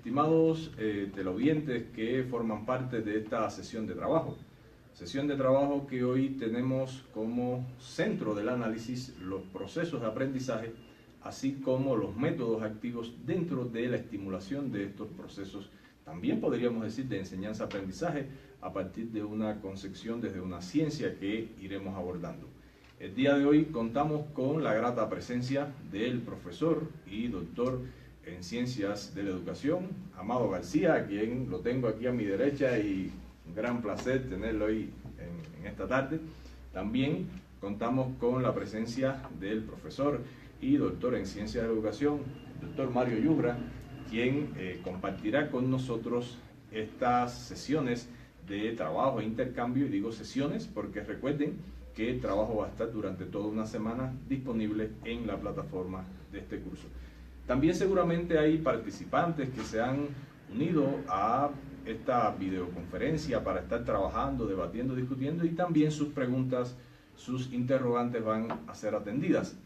Estimados televidentes que forman parte de esta sesión de trabajo que hoy tenemos como centro del análisis los procesos de aprendizaje, así como los métodos activos dentro de la estimulación de estos procesos, también podríamos decir de enseñanza-aprendizaje, a partir de una concepción desde una ciencia que iremos abordando. El día de hoy contamos con la grata presencia del profesor y doctor en Ciencias de la Educación, Amado García, a quien lo tengo aquí a mi derecha y un gran placer tenerlo hoy en esta tarde. También contamos con la presencia del profesor y doctor en Ciencias de la Educación, doctor Mario Yubra, quien compartirá con nosotros estas sesiones de trabajo e intercambio. Y digo sesiones porque recuerden que el trabajo va a estar durante toda una semana disponible en la plataforma de este curso. También seguramente hay participantes que se han unido a esta videoconferencia para estar trabajando, debatiendo, discutiendo, y también sus preguntas, sus interrogantes van a ser atendidas.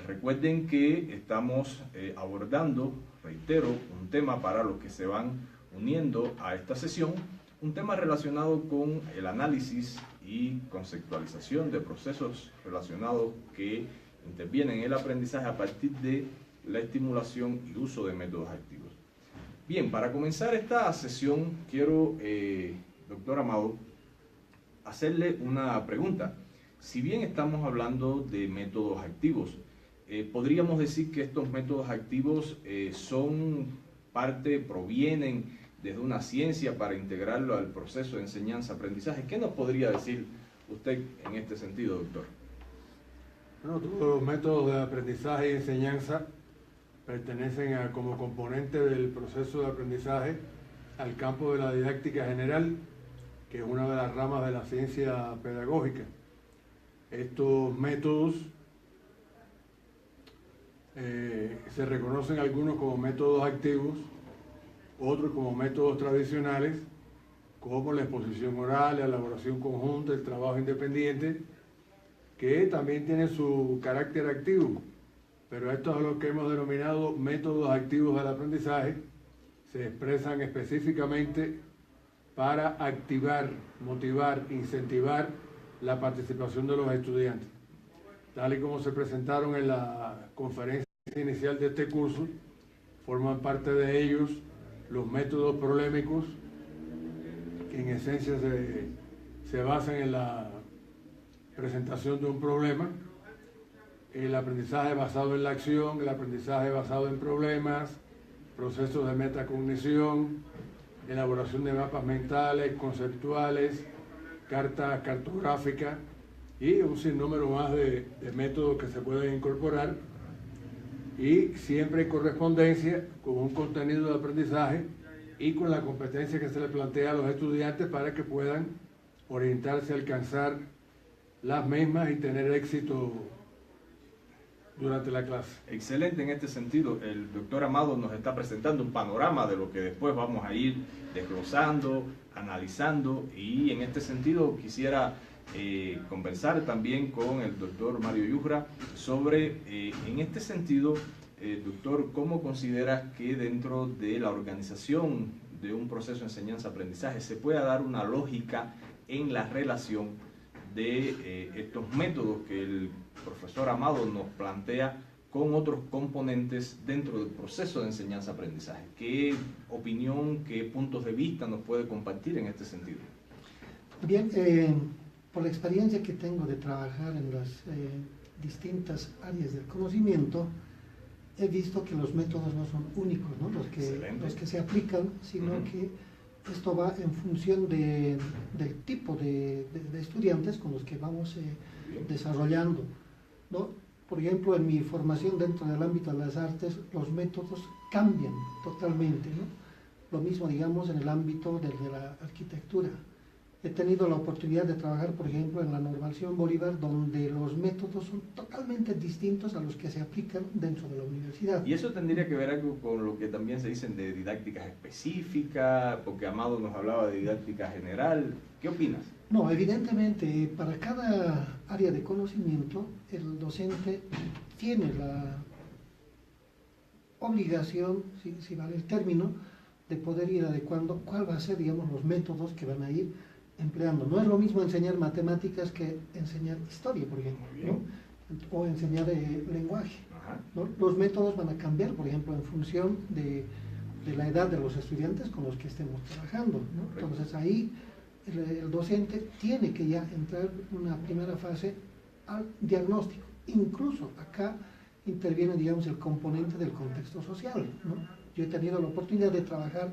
Recuerden que estamos abordando, reitero, un tema para los que se van uniendo a esta sesión, un tema relacionado con el análisis y conceptualización de procesos relacionados que intervienen en el aprendizaje a partir de la estimulación y uso de métodos activos. Bien, para comenzar esta sesión quiero, doctor Amado, hacerle una pregunta. Si bien estamos hablando de métodos activos, podríamos decir que estos métodos activos provienen desde una ciencia para integrarlo al proceso de enseñanza-aprendizaje. ¿Qué nos podría decir usted en este sentido, doctor? Bueno, todos los métodos de aprendizaje y enseñanza pertenecen como componente del proceso de aprendizaje al campo de la didáctica general, que es una de las ramas de la ciencia pedagógica. Estos métodos se reconocen algunos como métodos activos, otros como métodos tradicionales, como la exposición oral, la elaboración conjunta, el trabajo independiente, que también tiene su carácter activo. Pero esto es lo que hemos denominado métodos activos del aprendizaje. Se expresan específicamente para activar, motivar, incentivar la participación de los estudiantes. Tal y como se presentaron en la conferencia inicial de este curso, forman parte de ellos los métodos prolémicos, que en esencia se basan en la presentación de un problema, el aprendizaje basado en la acción, el aprendizaje basado en problemas, procesos de metacognición, elaboración de mapas mentales, conceptuales, cartas cartográficas y un sinnúmero más de métodos que se pueden incorporar, y siempre en correspondencia con un contenido de aprendizaje y con la competencia que se le plantea a los estudiantes para que puedan orientarse a alcanzar las mismas y tener éxito durante la clase. Excelente. En este sentido, el doctor Amado nos está presentando un panorama de lo que después vamos a ir desglosando, analizando, y en este sentido quisiera conversar también con el doctor Mario Yubra sobre, en este sentido, doctor, ¿cómo consideras que dentro de la organización de un proceso de enseñanza-aprendizaje se pueda dar una lógica en la relación de estos métodos que el profesor Amado nos plantea con otros componentes dentro del proceso de enseñanza-aprendizaje? ¿Qué opinión, qué puntos de vista nos puede compartir en este sentido? Bien, por la experiencia que tengo de trabajar en las distintas áreas del conocimiento, he visto que los métodos no son únicos, ¿no? los que se aplican, sino que esto va en función del tipo de estudiantes con los que vamos desarrollando, ¿no? Por ejemplo, en mi formación dentro del ámbito de las artes, los métodos cambian totalmente, ¿no? Lo mismo, digamos, en el ámbito de la arquitectura. He tenido la oportunidad de trabajar, por ejemplo, en la Normación Bolívar, donde los métodos son totalmente distintos a los que se aplican dentro de la universidad. Y eso tendría que ver algo con lo que también se dicen de didácticas específicas, porque Amado nos hablaba de didáctica general. ¿Qué opinas? No, evidentemente, para cada área de conocimiento, el docente tiene la obligación, si vale el término, de poder ir adecuando cuál va a ser, digamos, los métodos que van a ir empleando. No es lo mismo enseñar matemáticas que enseñar historia, por ejemplo, ¿no? O enseñar lenguaje, ¿no? Los métodos van a cambiar, por ejemplo, en función de la edad de los estudiantes con los que estemos trabajando, ¿no? Entonces ahí el docente tiene que ya entrar en una primera fase al diagnóstico. Incluso acá interviene, digamos, el componente del contexto social, ¿no? Yo he tenido la oportunidad de trabajar,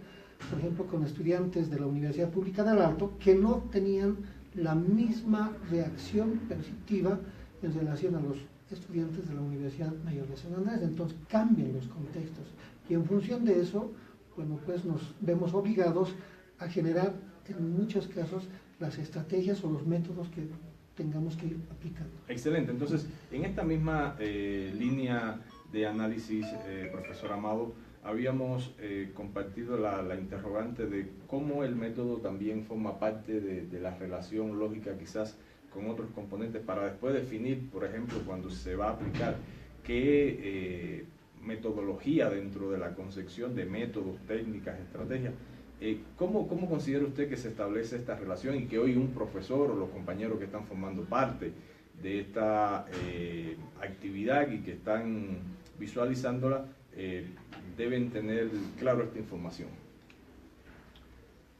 por ejemplo, con estudiantes de la Universidad Pública del Alto que no tenían la misma reacción perceptiva en relación a los estudiantes de la Universidad Mayor de San Andrés. Entonces cambian los contextos y en función de eso, bueno, pues nos vemos obligados a generar en muchos casos las estrategias o los métodos que tengamos que ir aplicando. Excelente. Entonces, en esta misma línea de análisis, profesor Amado, habíamos compartido la interrogante de cómo el método también forma parte de la relación lógica quizás con otros componentes para después definir, por ejemplo, cuando se va a aplicar qué metodología dentro de la concepción de métodos, técnicas, estrategias. ¿Cómo considera usted que se establece esta relación y que hoy un profesor o los compañeros que están formando parte de esta actividad y que están visualizándola deben tener claro esta información?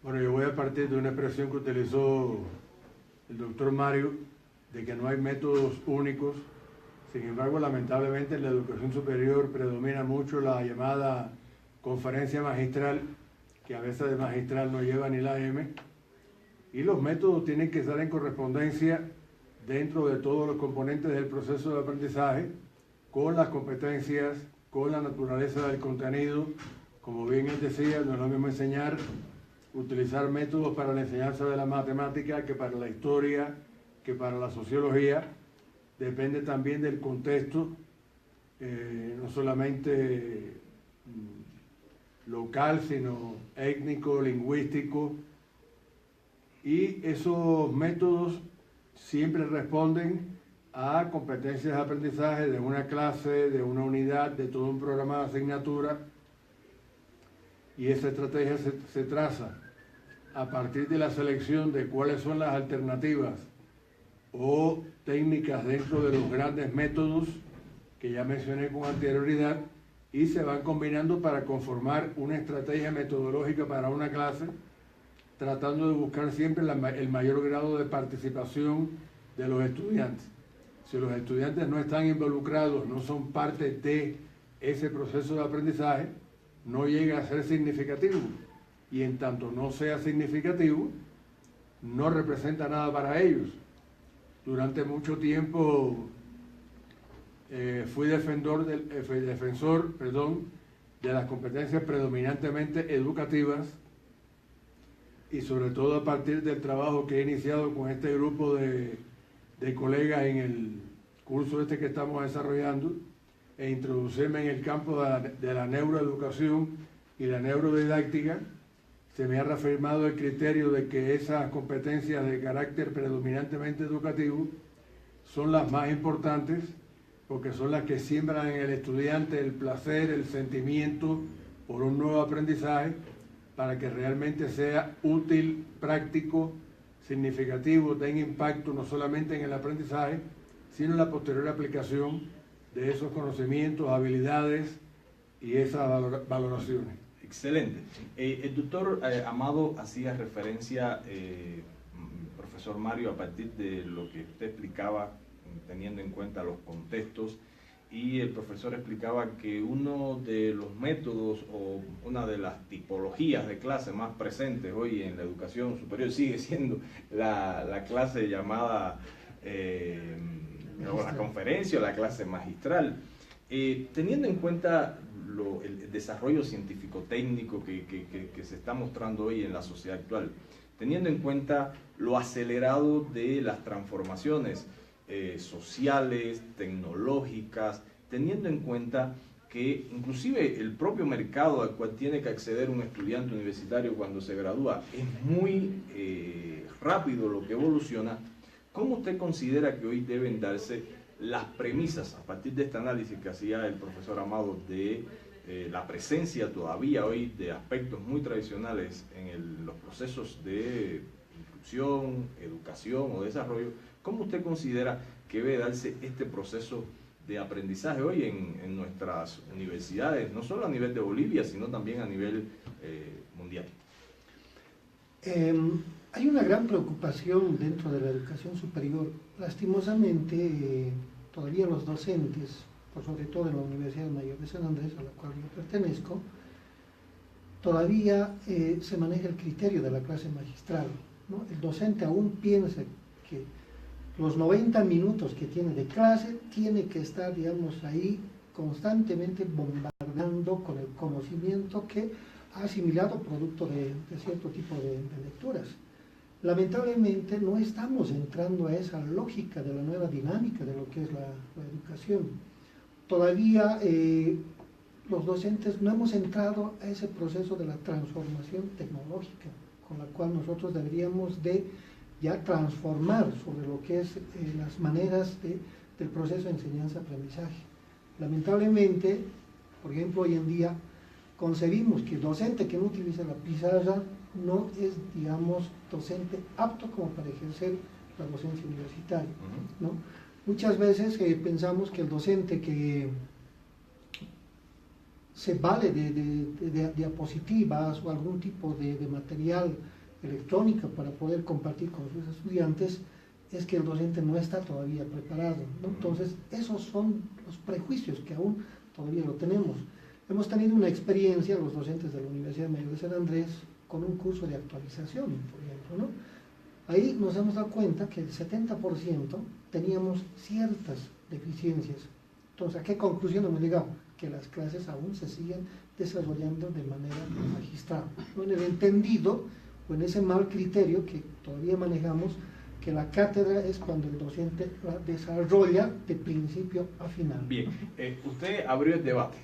Bueno, yo voy a partir de una expresión que utilizó el doctor Mario, de que no hay métodos únicos. Sin embargo, lamentablemente en la educación superior predomina mucho la llamada conferencia magistral, que a veces de magistral no lleva ni la M, y los métodos tienen que estar en correspondencia dentro de todos los componentes del proceso de aprendizaje, con las competencias, con la naturaleza del contenido. Como bien él decía, no es lo mismo utilizar métodos para la enseñanza de la matemática que para la historia, que para la sociología. Depende también del contexto, no solamente local, sino étnico, lingüístico, y esos métodos siempre responden a competencias de aprendizaje de una clase, de una unidad, de todo un programa de asignatura, y esa estrategia se traza a partir de la selección de cuáles son las alternativas o técnicas dentro de los grandes métodos que ya mencioné con anterioridad, y se van combinando para conformar una estrategia metodológica para una clase, tratando de buscar siempre el mayor grado de participación de los estudiantes. Si los estudiantes no están involucrados, no son parte de ese proceso de aprendizaje, no llega a ser significativo. Y en tanto no sea significativo, no representa nada para ellos. Durante mucho tiempo fui defensor de las competencias predominantemente educativas, y sobre todo a partir del trabajo que he iniciado con este grupo de colegas en el curso que estamos desarrollando, e introducirme en el campo de la neuroeducación y la neurodidáctica. Se me ha reafirmado el criterio de que esas competencias de carácter predominantemente educativo son las más importantes, porque son las que siembran en el estudiante el placer, el sentimiento por un nuevo aprendizaje, para que realmente sea útil, práctico, significativo, tenga impacto no solamente en el aprendizaje, sino en la posterior aplicación de esos conocimientos, habilidades y esas valoraciones. Excelente. El doctor Amado hacía referencia, profesor Mario, a partir de lo que usted explicaba, teniendo en cuenta los contextos, y el profesor explicaba que uno de los métodos o una de las tipologías de clase más presentes hoy en la educación superior sigue siendo la clase llamada o la conferencia o la clase magistral. Teniendo en cuenta el desarrollo científico-técnico que se está mostrando hoy en la sociedad actual, teniendo en cuenta lo acelerado de las transformaciones sociales, tecnológicas, teniendo en cuenta que inclusive el propio mercado al cual tiene que acceder un estudiante universitario cuando se gradúa es muy rápido lo que evoluciona. ¿Cómo usted considera que hoy deben darse las premisas, a partir de este análisis que hacía el profesor Amado, de la presencia todavía hoy de aspectos muy tradicionales en los procesos de instrucción, educación o desarrollo, ¿cómo usted considera que debe darse este proceso de aprendizaje hoy en nuestras universidades, no solo a nivel de Bolivia, sino también a nivel mundial? Hay una gran preocupación dentro de la educación superior. Lastimosamente, todavía los docentes, por sobre todo en la Universidad Mayor de San Andrés, a la cual yo pertenezco, todavía se maneja el criterio de la clase magistral, ¿no? El docente aún piensa que los 90 minutos que tiene de clase tiene que estar, digamos, ahí constantemente bombardeando con el conocimiento que ha asimilado producto de cierto tipo de lecturas. Lamentablemente no estamos entrando a esa lógica de la nueva dinámica de lo que es la educación. Todavía los docentes no hemos entrado a ese proceso de la transformación tecnológica, con la cual nosotros deberíamos de ya transformar sobre lo que es las maneras del proceso de enseñanza-aprendizaje. Lamentablemente, por ejemplo, hoy en día concebimos que el docente que no utiliza la pizarra no es, digamos, docente apto como para ejercer la docencia universitaria, ¿no? Muchas veces pensamos que el docente que se vale de diapositivas o algún tipo de material electrónico para poder compartir con sus estudiantes, es que el docente no está todavía preparado, ¿no? Entonces, esos son los prejuicios que aún todavía lo tenemos. Hemos tenido una experiencia, los docentes de la Universidad Mayor de San Andrés, con un curso de actualización, por ejemplo, ¿no? Ahí nos hemos dado cuenta que el 70% teníamos ciertas deficiencias. Entonces, ¿a qué conclusión hemos llegado? Que las clases aún se siguen desarrollando de manera magistral, ¿no? En el entendido o en ese mal criterio que todavía manejamos, que la cátedra es cuando el docente la desarrolla de principio a final. Bien, usted abrió el debate,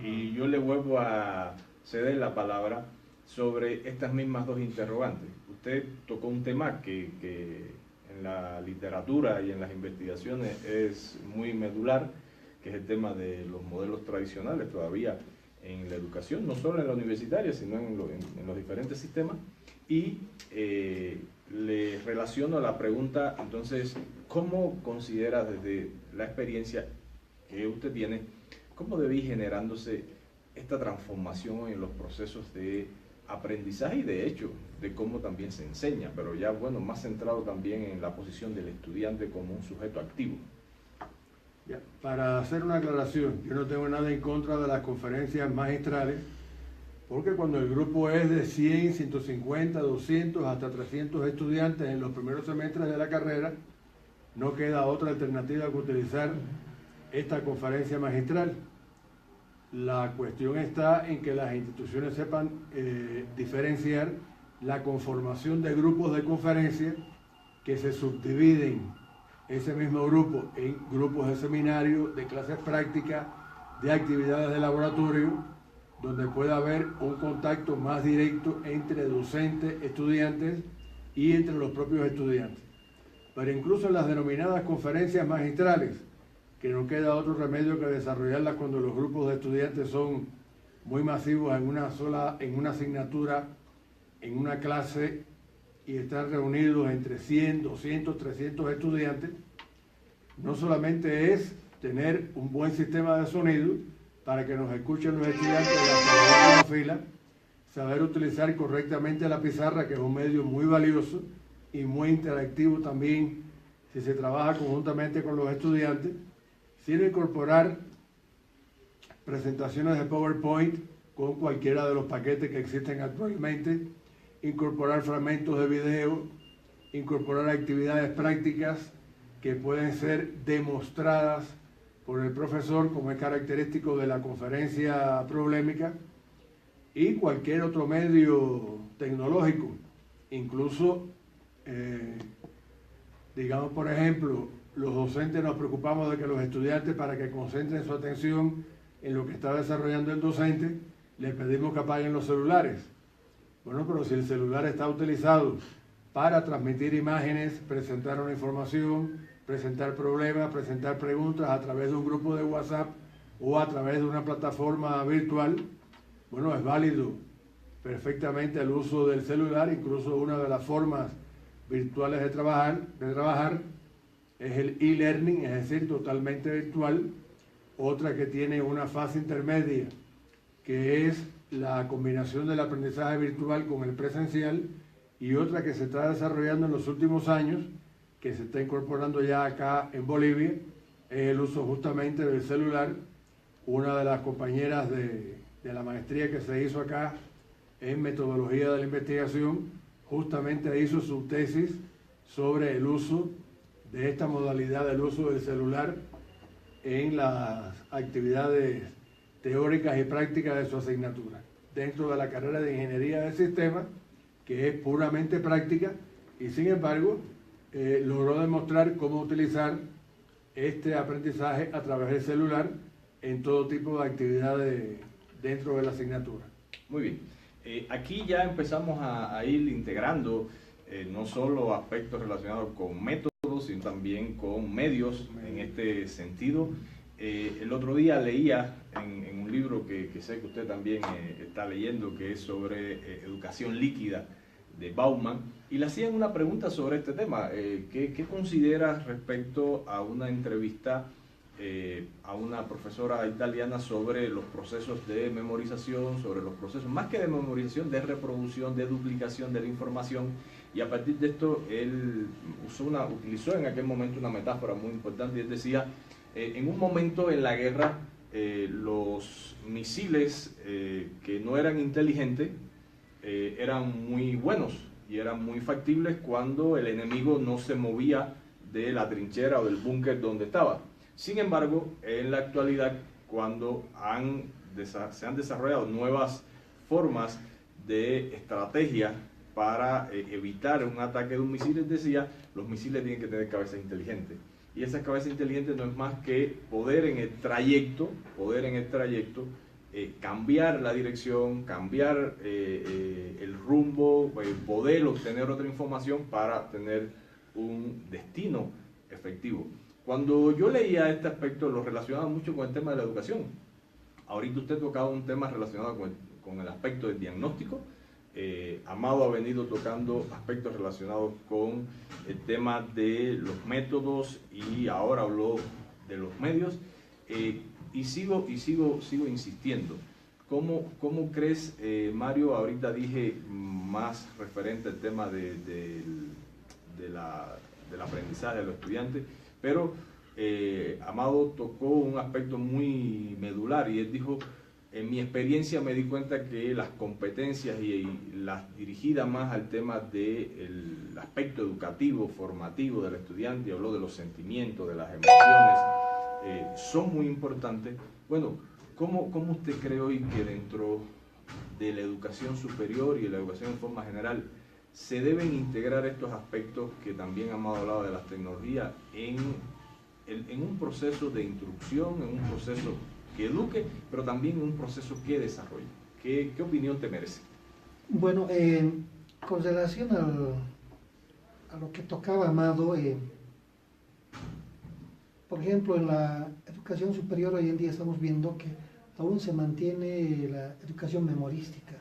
y yo le vuelvo a ceder la palabra sobre estas mismas dos interrogantes. Usted tocó un tema que en la literatura y en las investigaciones es muy medular, que es el tema de los modelos tradicionales todavía en la educación, no solo en la universitaria, sino en los diferentes sistemas. Y le relaciono la pregunta, entonces, ¿cómo considera desde la experiencia que usted tiene, cómo debe ir generándose esta transformación en los procesos de aprendizaje y de hecho, de cómo también se enseña, pero ya, bueno, más centrado también en la posición del estudiante como un sujeto activo? Ya, para hacer una aclaración, yo no tengo nada en contra de las conferencias magistrales, porque cuando el grupo es de 100, 150, 200, hasta 300 estudiantes en los primeros semestres de la carrera, no queda otra alternativa que utilizar esta conferencia magistral. La cuestión está en que las instituciones sepan diferenciar la conformación de grupos de conferencia que se subdividen ese mismo grupo en grupos de seminario, de clases prácticas, de actividades de laboratorio, donde pueda haber un contacto más directo entre docentes, estudiantes y entre los propios estudiantes. Pero incluso en las denominadas conferencias magistrales, que no queda otro remedio que desarrollarlas cuando los grupos de estudiantes son muy masivos en una asignatura, en una clase, y están reunidos entre 100, 200, 300 estudiantes, no solamente es tener un buen sistema de sonido para que nos escuchen los estudiantes de la última fila, saber utilizar correctamente la pizarra, que es un medio muy valioso y muy interactivo también si se trabaja conjuntamente con los estudiantes, sino incorporar presentaciones de PowerPoint con cualquiera de los paquetes que existen actualmente, incorporar fragmentos de video, incorporar actividades prácticas que pueden ser demostradas por el profesor, como es característico de la conferencia problemática, y cualquier otro medio tecnológico. Incluso, digamos, por ejemplo, los docentes nos preocupamos de que los estudiantes, para que concentren su atención en lo que está desarrollando el docente, les pedimos que apaguen los celulares. Bueno, pero si el celular está utilizado para transmitir imágenes, presentar una información, presentar problemas, presentar preguntas a través de un grupo de WhatsApp o a través de una plataforma virtual, bueno, es válido perfectamente el uso del celular. Incluso una de las formas virtuales de trabajar es el e-learning, es decir, totalmente virtual. Otra que tiene una fase intermedia, que es la combinación del aprendizaje virtual con el presencial, y otra que se está desarrollando en los últimos años, que se está incorporando ya acá en Bolivia, es el uso justamente del celular. Una de las compañeras de la maestría que se hizo acá en metodología de la investigación, justamente hizo su tesis sobre el uso de esta modalidad del uso del celular en las actividades teóricas y prácticas de su asignatura, dentro de la carrera de Ingeniería del Sistema, que es puramente práctica, y sin embargo logró demostrar cómo utilizar este aprendizaje a través del celular en todo tipo de actividades dentro de la asignatura. Muy bien. Aquí ya empezamos a ir integrando no solo aspectos relacionados con métodos, sino también con medios en este sentido. El otro día leía en un libro que sé que usted también está leyendo, que es sobre educación líquida, de Bauman, y le hacían una pregunta sobre este tema. ¿Qué considera respecto a una entrevista a una profesora italiana sobre los procesos de memorización, sobre los procesos, más que de memorización, de reproducción, de duplicación de la información? Y a partir de esto, él utilizó en aquel momento una metáfora muy importante, y él decía, en un momento en la guerra, los misiles que no eran inteligentes, eran muy buenos y eran muy factibles cuando el enemigo no se movía de la trinchera o del búnker donde estaba. Sin embargo, en la actualidad, cuando se han desarrollado nuevas formas de estrategia para evitar un ataque de un misil, él decía, los misiles tienen que tener cabezas inteligentes. Y esa cabeza inteligente no es más que poder en el trayecto, cambiar la dirección, cambiar el rumbo, poder obtener otra información para tener un destino efectivo. Cuando yo leía este aspecto, lo relacionaba mucho con el tema de la educación. Ahorita usted tocaba un tema relacionado con el aspecto del diagnóstico. Amado ha venido tocando aspectos relacionados con el tema de los métodos, y ahora habló de los medios. Y sigo insistiendo. ¿Cómo crees, Mario? Ahorita dije más referente al tema del aprendizaje de los estudiantes, pero Amado tocó un aspecto muy medular, y él dijo, en mi experiencia me di cuenta que las competencias y las dirigidas más al tema del aspecto educativo, formativo del estudiante, y habló de los sentimientos, de las emociones, son muy importantes. Bueno, ¿cómo usted cree hoy que dentro de la educación superior y la educación en forma general se deben integrar estos aspectos que también hemos hablado de las tecnologías en un proceso de instrucción, en un proceso que eduque, pero también en un proceso que desarrolle? ¿Qué opinión te merece? Bueno, con relación a lo que tocaba Amado, por ejemplo, en la educación superior hoy en día estamos viendo que aún se mantiene la educación memorística,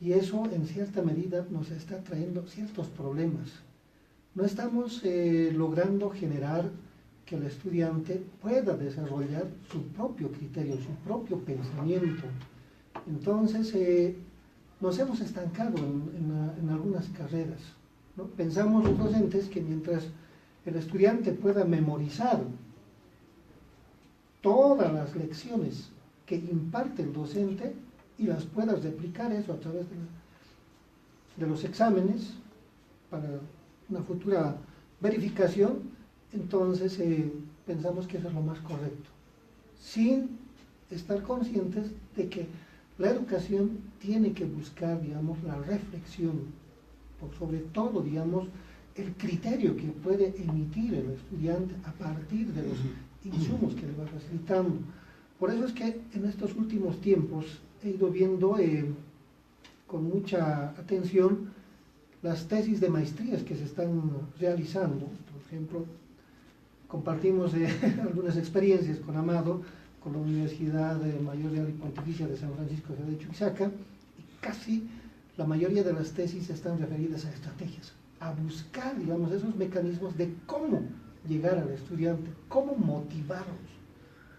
y eso en cierta medida nos está trayendo ciertos problemas. No estamos logrando generar que el estudiante pueda desarrollar su propio criterio, su propio pensamiento. Entonces, nos hemos estancado en algunas carreras, ¿no? Pensamos los docentes que mientras el estudiante pueda memorizar todas las lecciones que imparte el docente y las pueda replicar eso a través de los exámenes para una futura verificación, entonces pensamos que eso es lo más correcto, sin estar conscientes de que la educación tiene que buscar, digamos, la reflexión, por sobre todo, digamos, el criterio que puede emitir el estudiante a partir de los insumos que le va facilitando. Por eso es que en estos últimos tiempos he ido viendo con mucha atención las tesis de maestrías que se están realizando. Por ejemplo, compartimos algunas experiencias con Amado con la Universidad Mayor Real y Pontificia de San Francisco de Chuquisaca, y casi la mayoría de las tesis están referidas a estrategias, a buscar, digamos, esos mecanismos de cómo llegar al estudiante, cómo motivarlos,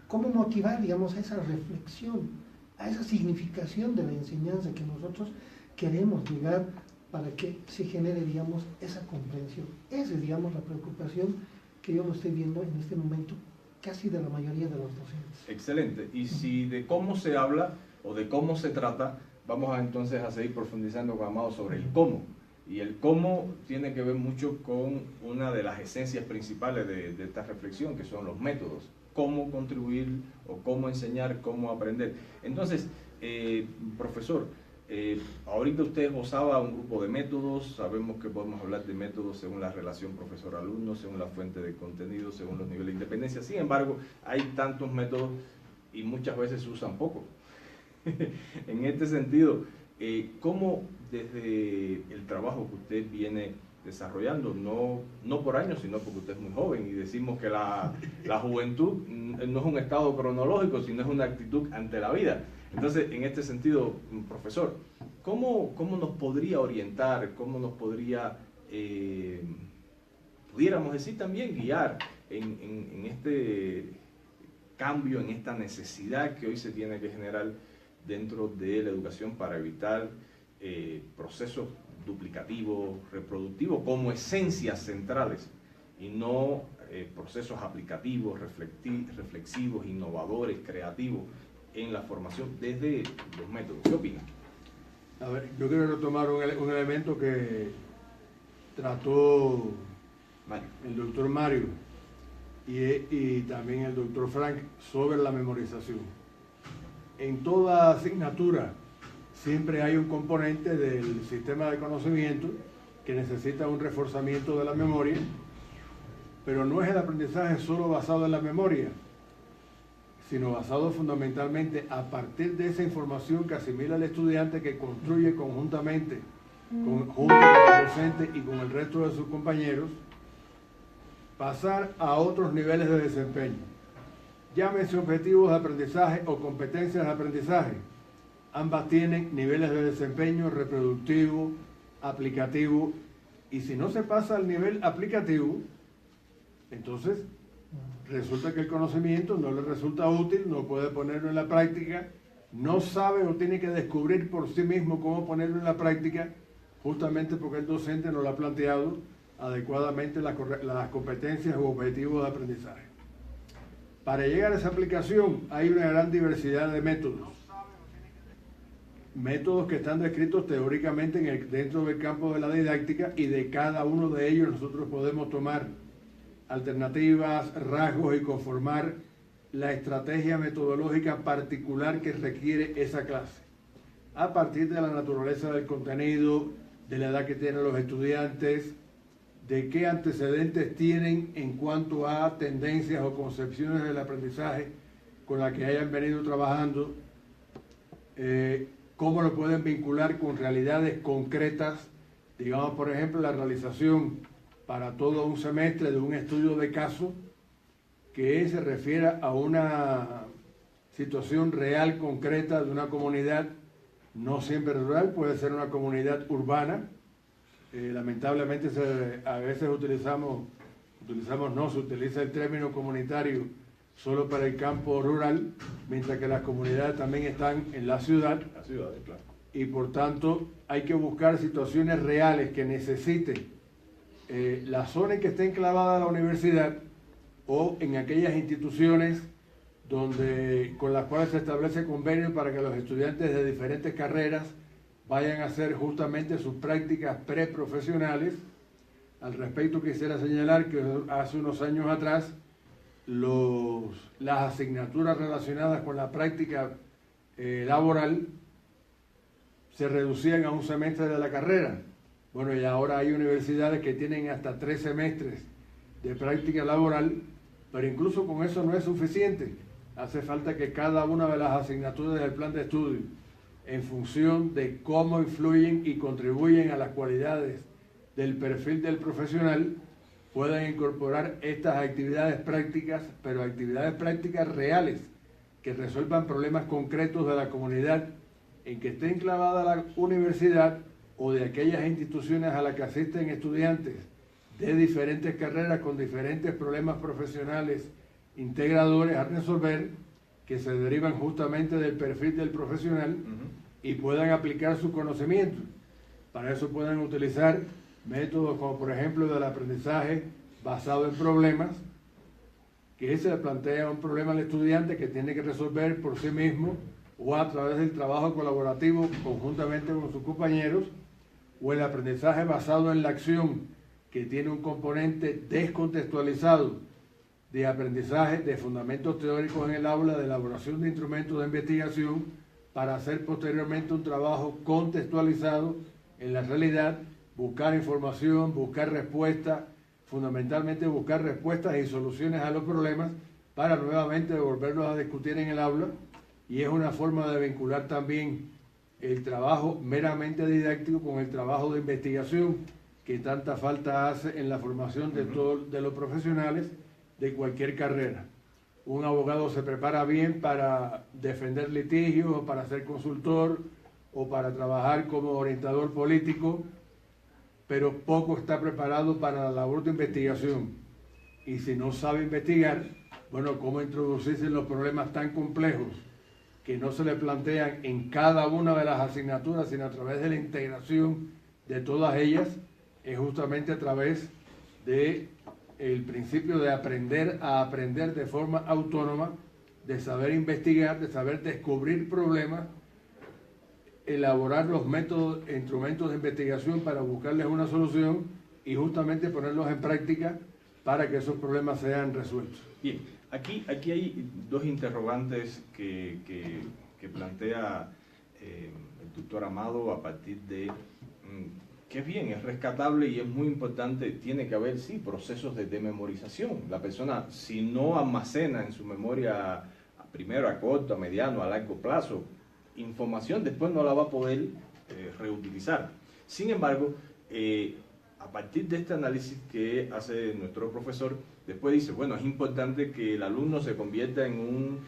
cómo motivar, digamos, a esa reflexión, a esa significación de la enseñanza que nosotros queremos llegar para que se genere, digamos, esa comprensión. Esa es, digamos, la preocupación que yo lo estoy viendo en este momento casi de la mayoría de los docentes. Excelente. Y si de cómo se habla o de cómo se trata, vamos entonces a seguir profundizando con Amado sobre el cómo. Y el cómo tiene que ver mucho con una de las esencias principales de esta reflexión, que son los métodos. Cómo contribuir o cómo enseñar, cómo aprender. Entonces, profesor, ahorita usted esbozaba un grupo de métodos. Sabemos que podemos hablar de métodos según la relación profesor-alumno, según la fuente de contenido, según los niveles de independencia. Sin embargo, hay tantos métodos y muchas veces se usan poco. En este sentido, ¿cómo desde el trabajo que usted viene desarrollando, no por años, sino porque usted es muy joven, y decimos que la juventud no es un estado cronológico, sino es una actitud ante la vida? Entonces, en este sentido, profesor, ¿cómo nos podría orientar, cómo nos podría, pudiéramos decir también, guiar en este cambio, en esta necesidad que hoy se tiene que generar dentro de la educación para evitar procesos duplicativos, reproductivos, como esencias centrales, y no procesos aplicativos, reflexivos, innovadores, creativos en la formación desde los métodos? ¿Qué opinan? A ver, yo quiero retomar un elemento que trató el doctor Mario y también el doctor Frank sobre la memorización. En toda asignatura siempre hay un componente del sistema de conocimiento que necesita un reforzamiento de la memoria, pero no es el aprendizaje solo basado en la memoria, sino basado fundamentalmente a partir de esa información que asimila el estudiante, que construye conjuntamente junto con el docente y con el resto de sus compañeros, pasar a otros niveles de desempeño. Llámese objetivos de aprendizaje o competencias de aprendizaje. Ambas tienen niveles de desempeño reproductivo, aplicativo, y si no se pasa al nivel aplicativo, entonces resulta que el conocimiento no le resulta útil, no puede ponerlo en la práctica, no sabe o tiene que descubrir por sí mismo cómo ponerlo en la práctica, justamente porque el docente no lo ha planteado adecuadamente las competencias u objetivos de aprendizaje. Para llegar a esa aplicación hay una gran diversidad de métodos. Métodos que están descritos teóricamente dentro del campo de la didáctica, y de cada uno de ellos nosotros podemos tomar alternativas, rasgos y conformar la estrategia metodológica particular que requiere esa clase, a partir de la naturaleza del contenido, de la edad que tienen los estudiantes, de qué antecedentes tienen en cuanto a tendencias o concepciones del aprendizaje con las que hayan venido trabajando, cómo lo pueden vincular con realidades concretas, digamos, por ejemplo, la realización para todo un semestre de un estudio de caso que se refiera a una situación real, concreta de una comunidad, no siempre rural, puede ser una comunidad urbana. Lamentablemente a veces se utiliza el término comunitario solo para el campo rural, mientras que las comunidades también están en la ciudad. La ciudad, claro. Y por tanto hay que buscar situaciones reales que necesiten la zona en que esté enclavada la universidad, o en aquellas instituciones con las cuales se establece convenio para que los estudiantes de diferentes carreras vayan a hacer justamente sus prácticas preprofesionales. Al respecto quisiera señalar que hace unos años atrás las asignaturas relacionadas con la práctica laboral se reducían a un semestre de la carrera. Bueno, y ahora hay universidades que tienen hasta 3 semestres de práctica laboral, pero incluso con eso no es suficiente. Hace falta que cada una de las asignaturas del plan de estudio, en función de cómo influyen y contribuyen a las cualidades del perfil del profesional, puedan incorporar estas actividades prácticas, pero actividades prácticas reales, que resuelvan problemas concretos de la comunidad en que esté enclavada la universidad o de aquellas instituciones a las que asisten estudiantes de diferentes carreras con diferentes problemas profesionales integradores a resolver, que se derivan justamente del perfil del profesional y puedan aplicar sus conocimientos. Para eso pueden utilizar métodos como por ejemplo del aprendizaje basado en problemas, que se le plantea un problema al estudiante que tiene que resolver por sí mismo o a través del trabajo colaborativo conjuntamente con sus compañeros, o el aprendizaje basado en la acción, que tiene un componente descontextualizado de aprendizaje de fundamentos teóricos en el aula, de elaboración de instrumentos de investigación para hacer posteriormente un trabajo contextualizado en la realidad, buscar información, buscar respuestas, fundamentalmente buscar respuestas y soluciones a los problemas para nuevamente volverlos a discutir en el aula, y es una forma de vincular también el trabajo meramente didáctico con el trabajo de investigación que tanta falta hace en la formación de los profesionales de cualquier carrera. Un abogado se prepara bien para defender litigios, o para ser consultor, o para trabajar como orientador político, pero poco está preparado para la labor de investigación. Y si no sabe investigar, bueno, ¿cómo introducirse en los problemas tan complejos que no se le plantean en cada una de las asignaturas, sino a través de la integración de todas ellas? Es justamente a través de el principio de aprender a aprender de forma autónoma, de saber investigar, de saber descubrir problemas, elaborar los métodos e instrumentos de investigación para buscarles una solución y justamente ponerlos en práctica para que esos problemas sean resueltos. Bien, aquí hay dos interrogantes que plantea el doctor Amado a partir de que bien, es rescatable y es muy importante, tiene que haber, sí, procesos de memorización. La persona, si no almacena en su memoria, primero a corto, a mediano, a largo plazo, información, después no la va a poder reutilizar. Sin embargo, a partir de este análisis que hace nuestro profesor, después dice, bueno, es importante que el alumno se convierta en un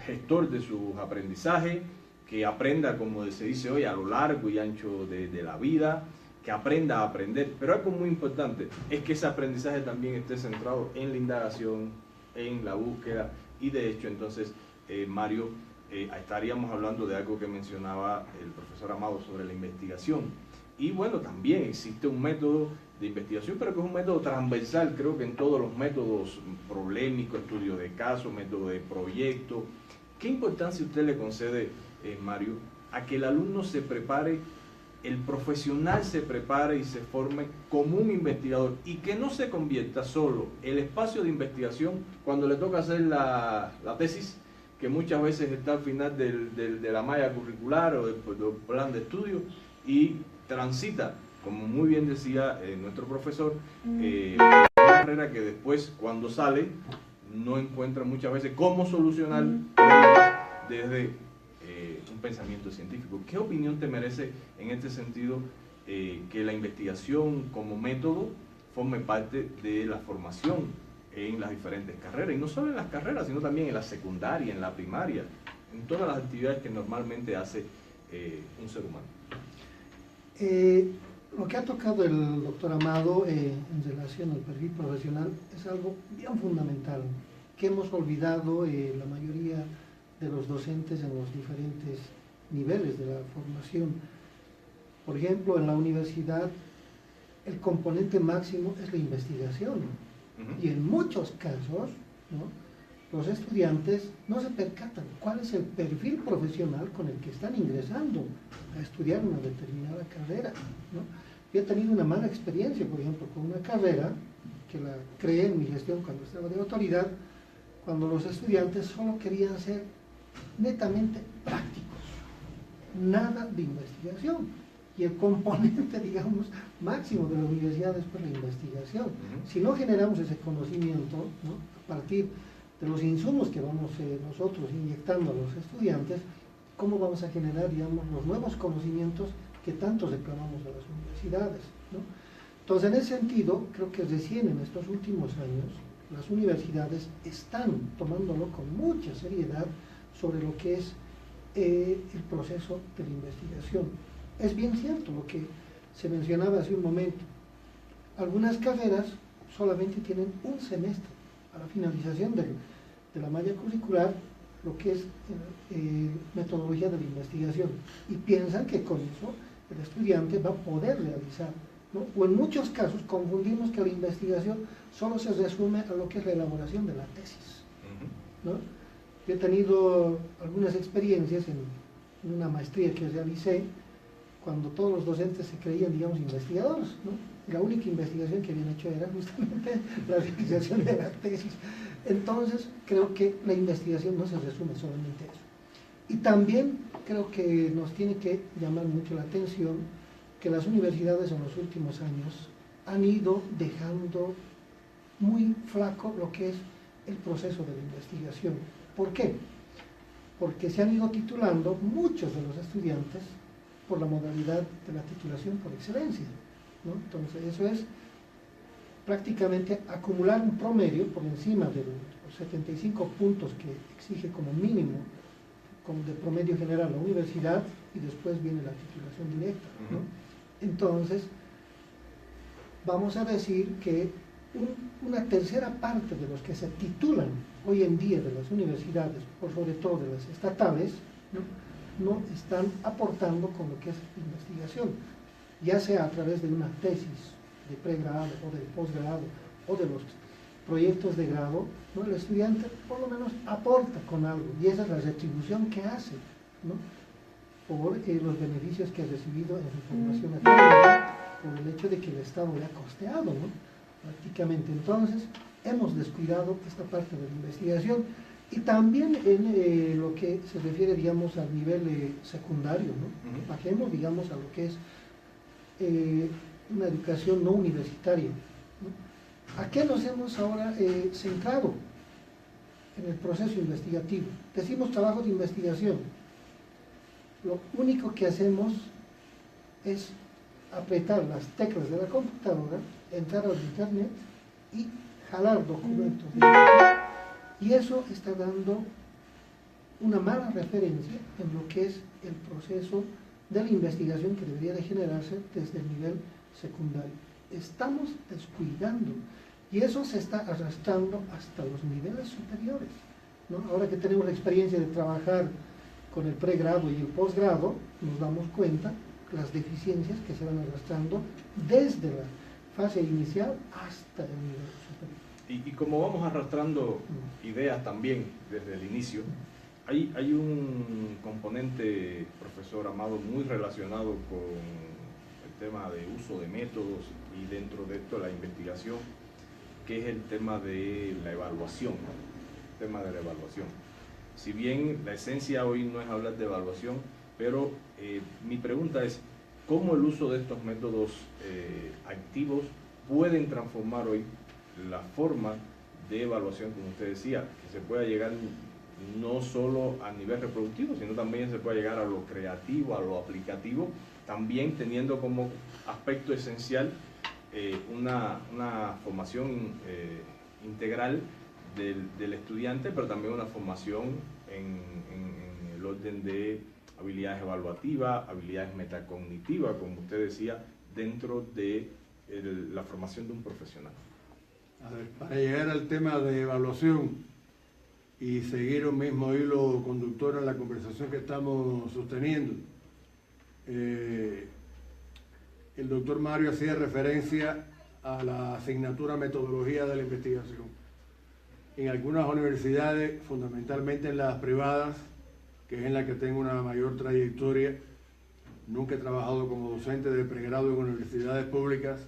gestor de sus aprendizajes, que aprenda, como se dice hoy, a lo largo y ancho de la vida, que aprenda a aprender. Pero algo muy importante es que ese aprendizaje también esté centrado en la indagación, en la búsqueda, y de hecho, entonces, Mario, estaríamos hablando de algo que mencionaba el profesor Amado sobre la investigación. Y bueno, también existe un método de investigación, pero que es un método transversal, creo que en todos los métodos problemáticos, estudio de caso, método de proyecto. ¿Qué importancia usted le concede, Mario, a que el alumno se prepare, el profesional se prepare y se forme como un investigador, y que no se convierta solo el espacio de investigación cuando le toca hacer la tesis, que muchas veces está al final de la malla curricular o del plan de estudio, y transita, como muy bien decía nuestro profesor, una carrera que después, cuando sale, no encuentra muchas veces cómo solucionar desde un pensamiento científico. ¿Qué opinión te merece en este sentido que la investigación como método forme parte de la formación en las diferentes carreras? Y no solo en las carreras, sino también en la secundaria, en la primaria, en todas las actividades que normalmente hace un ser humano. Lo que ha tocado el doctor Amado en relación al perfil profesional es algo bien fundamental, que hemos olvidado la mayoría de los docentes en los diferentes niveles de la formación. Por ejemplo, en la universidad el componente máximo es la investigación, y en muchos casos, ¿no?, los estudiantes no se percatan cuál es el perfil profesional con el que están ingresando a estudiar una determinada carrera, ¿no? Yo he tenido una mala experiencia, por ejemplo, con una carrera que la creé en mi gestión cuando estaba de autoridad, cuando los estudiantes solo querían ser netamente prácticos, nada de investigación, y el componente, digamos, máximo de la universidad es por la investigación. Si no generamos ese conocimiento, ¿no?, a partir de los insumos que vamos nosotros inyectando a los estudiantes, ¿cómo vamos a generar, digamos, los nuevos conocimientos que tanto reclamamos a las universidades, ¿no? Entonces, en ese sentido, creo que recién en estos últimos años las universidades están tomándolo con mucha seriedad sobre lo que es el proceso de la investigación. Es bien cierto lo que se mencionaba hace un momento. Algunas carreras solamente tienen un semestre a la finalización de la malla curricular, lo que es metodología de la investigación, y piensan que con eso el estudiante va a poder realizar, ¿no? O en muchos casos confundimos que la investigación solo se resume a lo que es la elaboración de la tesis, ¿no? Yo he tenido algunas experiencias en una maestría que realicé, cuando todos los docentes se creían, digamos, investigadores, ¿no? Y la única investigación que habían hecho era justamente la realización de la tesis. Entonces, creo que la investigación no se resume solamente a eso. Y también creo que nos tiene que llamar mucho la atención que las universidades en los últimos años han ido dejando muy flaco lo que es el proceso de la investigación. ¿Por qué? Porque se han ido titulando muchos de los estudiantes por la modalidad de la titulación por excelencia, ¿no? Entonces, eso es prácticamente acumular un promedio por encima de los 75 puntos que exige como mínimo como de promedio general la universidad, y después viene la titulación directa, ¿no? Entonces, vamos a decir que una tercera parte de los que se titulan hoy en día de las universidades, por sobre todo de las estatales, no están aportando con lo que es investigación, ya sea a través de una tesis de pregrado o de posgrado o de los proyectos de grado, ¿no? El estudiante por lo menos aporta con algo, y esa es la retribución que hace, ¿no? Por los beneficios que ha recibido en su formación académica, por el hecho de que el Estado le ha costeado, ¿no? Prácticamente. Entonces, hemos descuidado esta parte de la investigación, y también en lo que se refiere, digamos, al nivel secundario, ¿no? Bajemos, digamos, a lo que es una educación no universitaria, ¿no? ¿A qué nos hemos ahora centrado en el proceso investigativo? Decimos trabajo de investigación. Lo único que hacemos es apretar las teclas de la computadora, entrar al internet y jalar documentos. Y eso está dando una mala referencia en lo que es el proceso de la investigación que debería de generarse desde el nivel secundario. Estamos descuidando, y eso se está arrastrando hasta los niveles superiores, ¿no? Ahora que tenemos la experiencia de trabajar con el pregrado y el posgrado, nos damos cuenta las deficiencias que se van arrastrando desde la fase inicial hasta el nivel superior. Y como vamos arrastrando ideas también desde el inicio, hay un componente, profesor Amado, muy relacionado con el tema de uso de métodos, y dentro de esto la investigación, que es el tema de la evaluación, el tema de la evaluación. Si bien la esencia hoy no es hablar de evaluación, pero mi pregunta es, ¿cómo el uso de estos métodos activos pueden transformar hoy la forma de evaluación, como usted decía, que se pueda llegar no solo a nivel reproductivo, sino también se puede llegar a lo creativo, a lo aplicativo, también teniendo como aspecto esencial una formación integral del estudiante, pero también una formación en el orden de habilidades evaluativas, habilidades metacognitivas, como usted decía, dentro de la formación de un profesional. A ver, para llegar al tema de evaluación y seguir un mismo hilo conductor en la conversación que estamos sosteniendo, el doctor Mario hacía referencia a la asignatura metodología de la investigación. En algunas universidades, fundamentalmente en las privadas, que es en la que tengo una mayor trayectoria, nunca he trabajado como docente de pregrado en universidades públicas,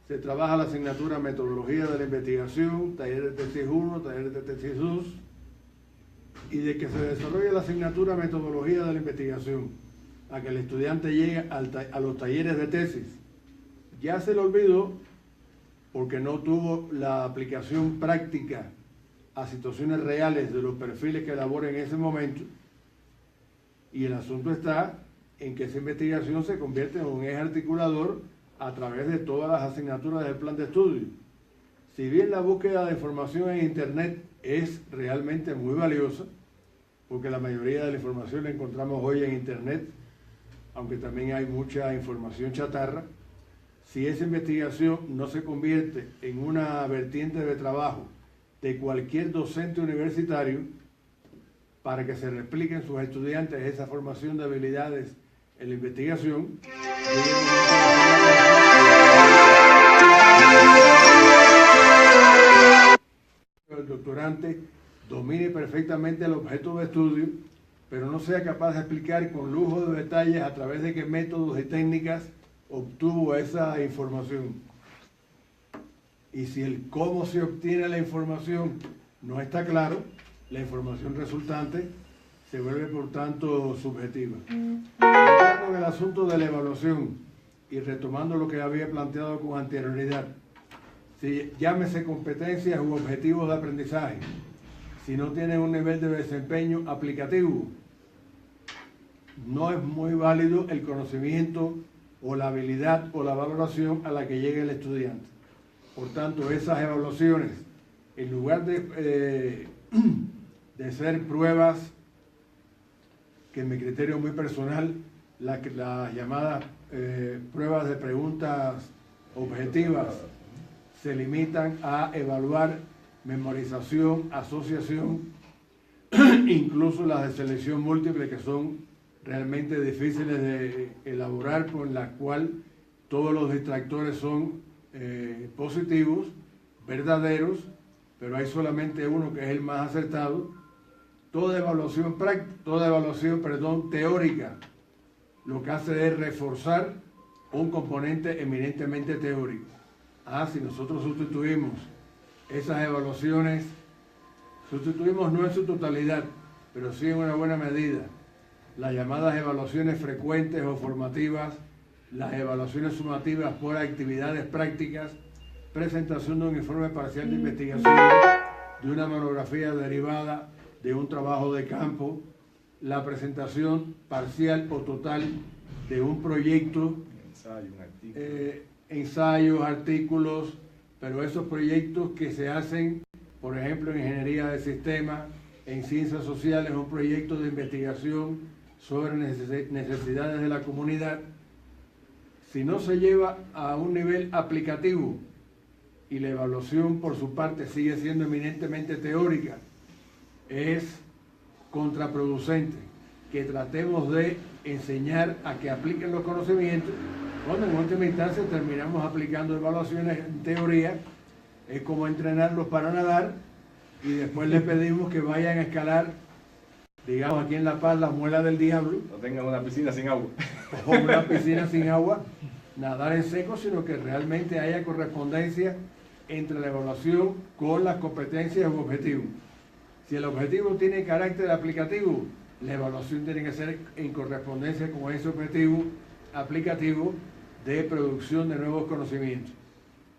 se trabaja la asignatura metodología de la investigación, taller de tesis 1, taller de tesis 2, y de que se desarrolle la asignatura metodología de la investigación a que el estudiante llegue a los talleres de tesis, ya se le olvidó porque no tuvo la aplicación práctica a situaciones reales de los perfiles que elabora en ese momento, y el asunto está en que esa investigación se convierte en un eje articulador a través de todas las asignaturas del plan de estudio. Si bien la búsqueda de información en Internet es realmente muy valiosa, porque la mayoría de la información la encontramos hoy en Internet, aunque también hay mucha información chatarra, si esa investigación no se convierte en una vertiente de trabajo de cualquier docente universitario para que se repliquen sus estudiantes esa formación de habilidades en la investigación, el doctorante domine perfectamente el objeto de estudio, pero no sea capaz de explicar con lujo de detalles a través de qué métodos y técnicas obtuvo esa información. Y si el cómo se obtiene la información no está claro, la información resultante se vuelve por tanto subjetiva. Entrando en el asunto de la evaluación y retomando lo que había planteado con anterioridad, si llámese competencias u objetivos de aprendizaje, si no tienen un nivel de desempeño aplicativo, no es muy válido el conocimiento o la habilidad o la valoración a la que llegue el estudiante. Por tanto, esas evaluaciones, en lugar de ser pruebas, que en mi criterio muy personal, las llamadas pruebas de preguntas objetivas, se limitan a evaluar memorización, asociación, incluso las de selección múltiple, que son realmente difíciles de elaborar, por la cual todos los distractores son positivos, verdaderos, pero hay solamente uno que es el más acertado. Toda evaluación teórica lo que hace es reforzar un componente eminentemente teórico. Si nosotros sustituimos esas evaluaciones, sustituimos no en su totalidad, pero sí en una buena medida, las llamadas evaluaciones frecuentes o formativas, las evaluaciones sumativas por actividades prácticas, presentación de un informe parcial de investigación, de una monografía derivada de un trabajo de campo, la presentación parcial o total de un proyecto, ensayos, artículos, pero esos proyectos que se hacen, por ejemplo, en ingeniería de sistemas, en ciencias sociales, un proyecto de investigación sobre necesidades de la comunidad, si no se lleva a un nivel aplicativo y la evaluación por su parte sigue siendo eminentemente teórica, es contraproducente que tratemos de enseñar a que apliquen los conocimientos, cuando en última instancia terminamos aplicando evaluaciones en teoría. Es como entrenarlos para nadar y después les pedimos que vayan a escalar, digamos aquí en La Paz, la Muela del Diablo. No tengan una piscina sin agua. O una piscina sin agua, nadar en seco, sino que realmente haya correspondencia entre la evaluación con las competencias u objetivos. Si el objetivo tiene carácter aplicativo, la evaluación tiene que ser en correspondencia con ese objetivo aplicativo de producción de nuevos conocimientos.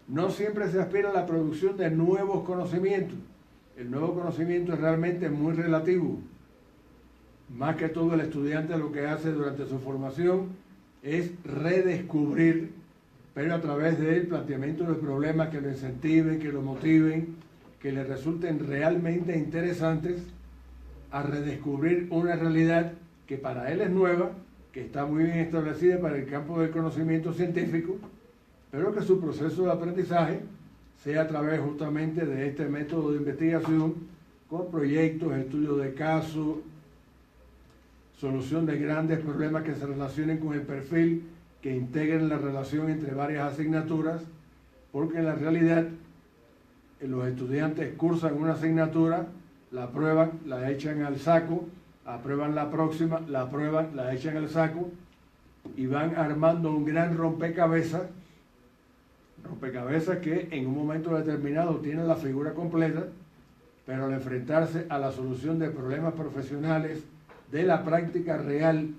No siempre se aspira a la producción de nuevos conocimientos. El nuevo conocimiento es realmente muy relativo. Más que todo, el estudiante lo que hace durante su formación es redescubrir, pero a través del planteamiento de problemas que lo incentiven, que lo motiven, que le resulten realmente interesantes, a redescubrir una realidad que para él es nueva, que está muy bien establecida para el campo del conocimiento científico, pero que su proceso de aprendizaje sea a través justamente de este método de investigación, con proyectos, estudios de caso, solución de grandes problemas que se relacionen con el perfil, que integren la relación entre varias asignaturas, porque en la realidad los estudiantes cursan una asignatura, la aprueban, la echan al saco, aprueban la próxima, la aprueban, la echan al saco y van armando un gran rompecabezas que en un momento determinado tiene la figura completa, pero al enfrentarse a la solución de problemas profesionales, de la práctica real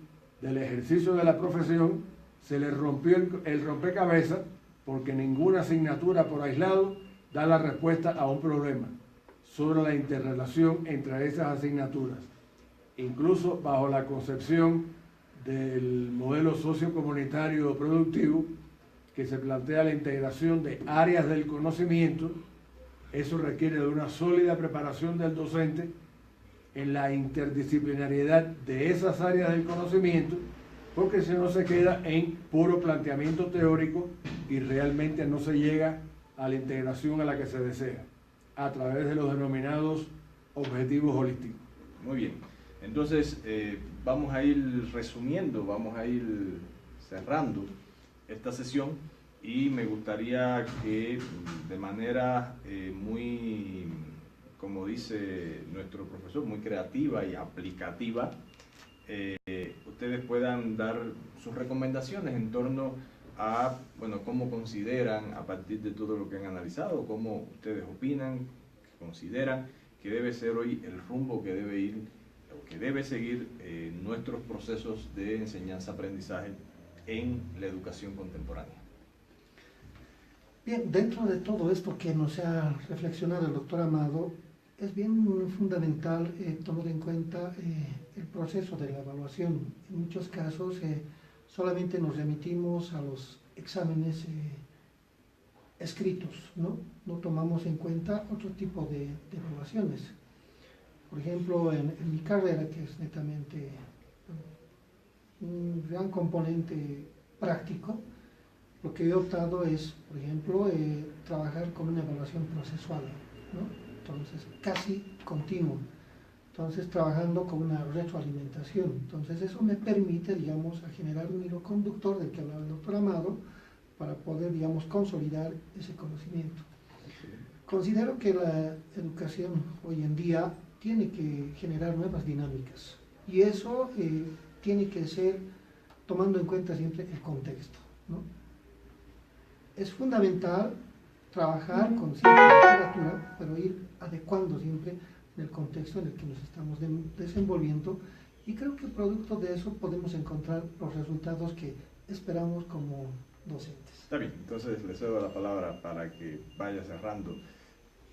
del ejercicio de la profesión, se le rompió el rompecabezas, porque ninguna asignatura por aislado da la respuesta a un problema sobre la interrelación entre esas asignaturas. Incluso bajo la concepción del modelo sociocomunitario productivo, que se plantea la integración de áreas del conocimiento, Eso requiere de una sólida preparación del docente en la interdisciplinariedad de esas áreas del conocimiento, porque si no se queda en puro planteamiento teórico y realmente no se llega a la integración a la que se desea, a través de los denominados objetivos holísticos. Muy bien, entonces vamos a ir resumiendo, vamos a ir cerrando esta sesión y me gustaría que de manera muy, como dice nuestro profesor, muy creativa y aplicativa, ustedes puedan dar sus recomendaciones en torno a, bueno, cómo consideran a partir de todo lo que han analizado, cómo ustedes opinan, consideran que debe ser hoy el rumbo que debe ir o que debe seguir nuestros procesos de enseñanza-aprendizaje en la educación contemporánea. Bien, dentro de todo esto que nos ha reflexionado el doctor Amado, es bien fundamental tomar en cuenta el proceso de la evaluación. En muchos casos solamente nos remitimos a los exámenes escritos, ¿no? No tomamos en cuenta otro tipo de evaluaciones. Por ejemplo, en mi carrera, que es netamente un gran componente práctico, lo que he optado es, por ejemplo, trabajar con una evaluación procesual, ¿no? Entonces, casi continuo. Entonces, trabajando con una retroalimentación. Entonces, eso me permite, digamos, a generar un hilo conductor del que hablaba el doctor Amado, para poder, digamos, consolidar ese conocimiento. Considero que la educación hoy en día tiene que generar nuevas dinámicas, y eso tiene que ser tomando en cuenta siempre el contexto, ¿no? Es fundamental trabajar con cierta literatura, pero ir adecuando siempre en el contexto en el que nos estamos desenvolviendo, y creo que producto de eso podemos encontrar los resultados que esperamos como docentes. Está bien, entonces le cedo la palabra para que vaya cerrando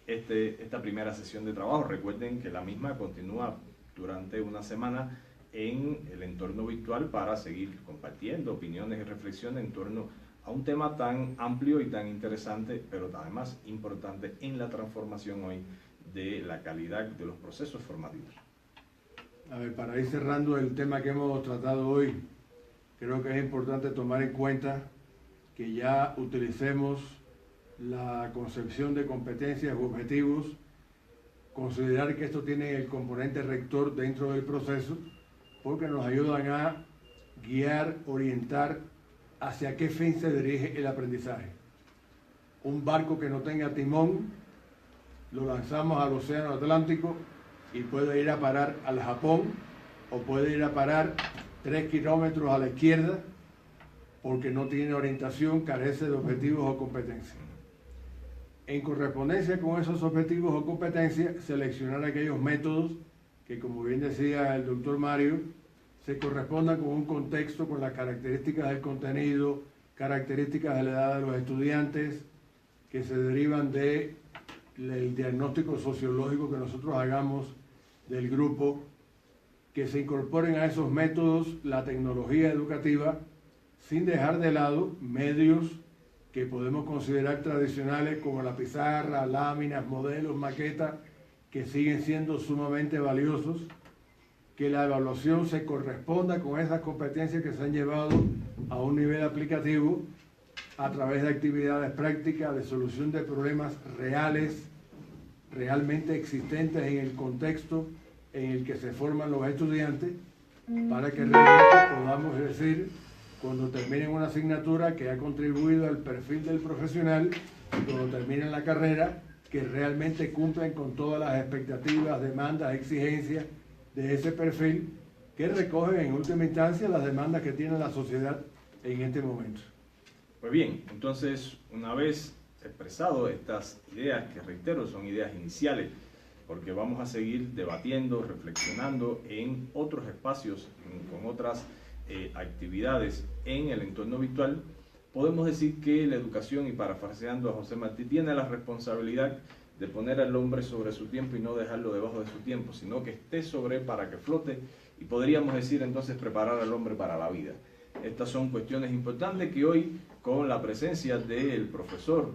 esta primera sesión de trabajo. Recuerden que la misma continúa durante una semana en el entorno virtual para seguir compartiendo opiniones y reflexiones en torno a un tema tan amplio y tan interesante, pero además importante en la transformación hoy de la calidad de los procesos formativos. A ver, para ir cerrando el tema que hemos tratado hoy, creo que es importante tomar en cuenta que ya utilicemos la concepción de competencias u objetivos, considerar que esto tiene el componente rector dentro del proceso, porque nos ayudan a guiar, orientar hacia qué fin se dirige el aprendizaje. Un barco que no tenga timón, lo lanzamos al océano Atlántico y puede ir a parar al Japón, o puede ir a parar 3 kilómetros a la izquierda, porque no tiene orientación, carece de objetivos o competencias. En correspondencia con esos objetivos o competencias, seleccionar aquellos métodos que, como bien decía el doctor Mario, se correspondan con un contexto, con las características del contenido, características de la edad de los estudiantes, que se derivan del diagnóstico sociológico que nosotros hagamos del grupo, que se incorporen a esos métodos la tecnología educativa, sin dejar de lado medios que podemos considerar tradicionales como la pizarra, láminas, modelos, maquetas, que siguen siendo sumamente valiosos, que la evaluación se corresponda con esas competencias que se han llevado a un nivel aplicativo a través de actividades prácticas de solución de problemas reales, realmente existentes en el contexto en el que se forman los estudiantes, para que realmente podamos decir, cuando terminen una asignatura, que ha contribuido al perfil del profesional, y cuando terminen la carrera, que realmente cumplen con todas las expectativas, demandas, exigencias de ese perfil, que recogen en última instancia las demandas que tiene la sociedad en este momento. Pues bien, entonces, una vez expresado estas ideas, que reitero, son ideas iniciales, porque vamos a seguir debatiendo, reflexionando en otros espacios, con otras actividades en el entorno virtual, podemos decir que la educación, y parafraseando a José Martí, tiene la responsabilidad de poner al hombre sobre su tiempo y no dejarlo debajo de su tiempo, sino que esté sobre él para que flote, y podríamos decir entonces preparar al hombre para la vida. Estas son cuestiones importantes que hoy, con la presencia del profesor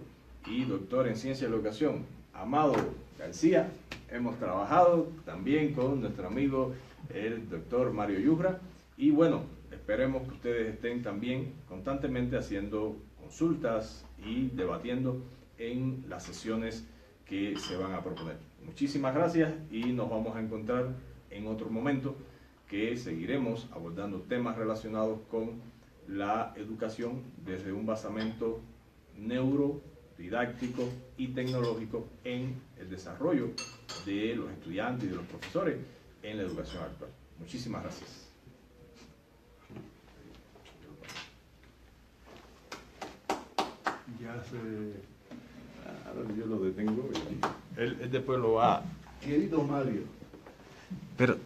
y doctor en Ciencia de la Educación, Amado García. Hemos trabajado también con nuestro amigo el doctor Mario Yujra. Y bueno, esperemos que ustedes estén también constantemente haciendo consultas y debatiendo en las sesiones que se van a proponer. Muchísimas gracias y nos vamos a encontrar en otro momento que seguiremos abordando temas relacionados con la educación desde un basamento neurodidáctico y tecnológico en el desarrollo de los estudiantes y de los profesores en la educación actual. Muchísimas gracias. Ya se... Ahora yo lo detengo. Él después lo va. Querido Mario. Pero